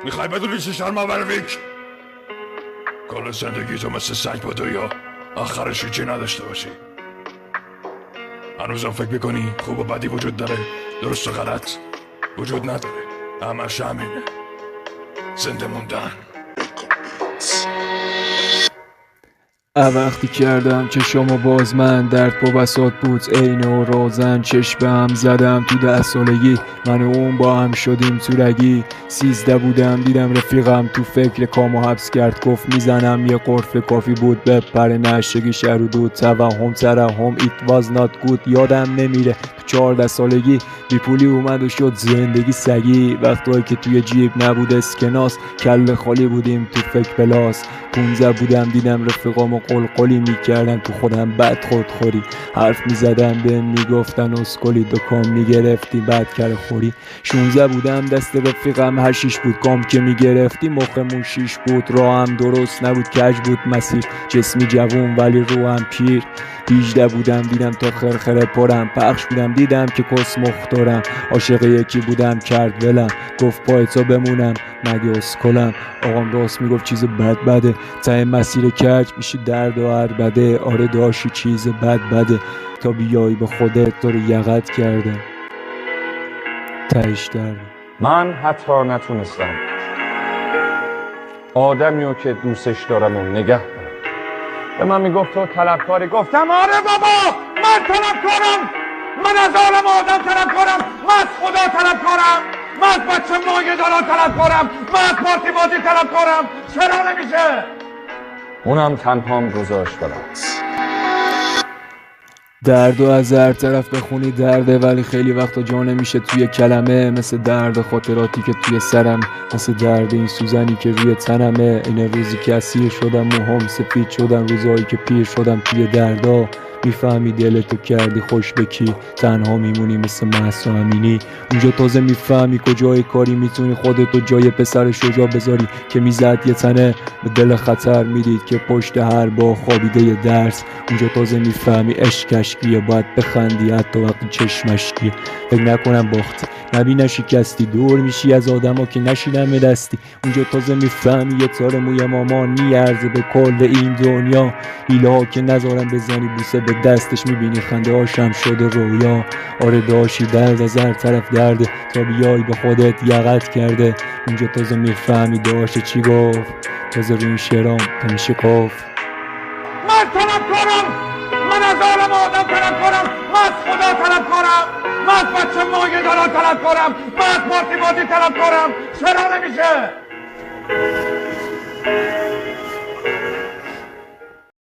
میخوای بدونی چه شرما ویک؟ کل زندگی تو مثل سگ بودو یا آخرش چی نداشته باشی. هنوزم فکر میکنی خوب و بدی وجود داره، درست و غلط وجود نداره، همش همینه، زنده موندن. وقتی کردم چشامو باز من درد با بساط بود عین و روزن، چشم به هم زدم تو 10 سالگی، من و اون با هم شدیم تورگی. 13 بودم دیدم رفیقم تو فکر کامو حبس کرد، گفت میزنم یه قرف کافی بود بپره نشگی شرودود توهم ترحم it was not good. یادم نمیره تو 14 سالگی بیپولی اومد و شد زندگی سگی، وقتایی که توی جیب نبود اسکناس، کله خالی بودیم تو فکر پلاس. 15 بودم دیدم رفیقامو قلقلی میکردن تو خودم بد خودخوری، حرف میزدن به میگفتن اسکلی دکان میگرفتی بعد کره خوری. 16 بودم دست رفیقم هشیش بود، کام که میگرفتی مخمون شیش بود، راه هم درست نبود کج بود مسیر، جسمی جوون ولی روحم پیر. 18 بودم دیدم تا خرخره پرم، پخش بودم دیدم که کس مختارم، عاشق یکی بودم کرد ولم، گفت پایتا بمونم مگه اسکلم. آقام راست میگفت چیز بده، ته مسیر کج میشه درد و عربده، آره داشتی چیز بده تا بیایی به خودت تو رو یقت کرده تهش درده. من حتی نتونستم آدمیو که دوستش دارم و نگه دارم. به من میگفت تو طلبکاری، گفتم آره بابا من طلبکارم، من از عالم آدم طلبکارم، من از خدا طلبکارم، من از بچه مایه داران طلبکارم، من از پارتی بازی طلبکارم. چرا نمیشه؟ اونم تنهام گذاشت برات. درد و از هر طرف بخونی درده، ولی خیلی وقتا جا نمیشه توی کلمه، مثل درد خاطراتی که توی سرم، مثل درد این سوزنی که روی تنمه. این روزی که اسیر شدم موهام سفید شدن، روزایی که پیر شدم توی دردا، میفهمی دلتو کردی خوش به کی، تنها میمونی مثل مهسا امینی. اونجا تازه میفهمی کجای کاری میتونی خودتو جای پسر شجاع بذاری که میزد یه تنه به دل خطر، میدید که پشت هر با خوابیده یه درس. اونجا تازه میفهمی عشق کشکیه، باید بخندی حتی وقتی چشمش کیه. فکر نکنم باختی نبینه شکستی، دور میشی از آدما که نشیدم دستی. اونجا تازه میفهمی یه تار موی مامان میارزه به کل این دنیا، هیله ها که نذارم بزنی بوسه به دستش، میبینی خنده هاشم شده رویا. آره داشتی درد از هر طرف درده تا بیای به خودت یقت کرده. اونجا تازه میفهمی داشته چی گفت، تازه روی این شعرام همیشه کاف. من طلبکارم، من از عالم آدم طلبکارم، من از خدا طلبکارم، من از بچه مایه داران طلبکارم، من از پارتی بازی طلبکارم. چرا نمیشه؟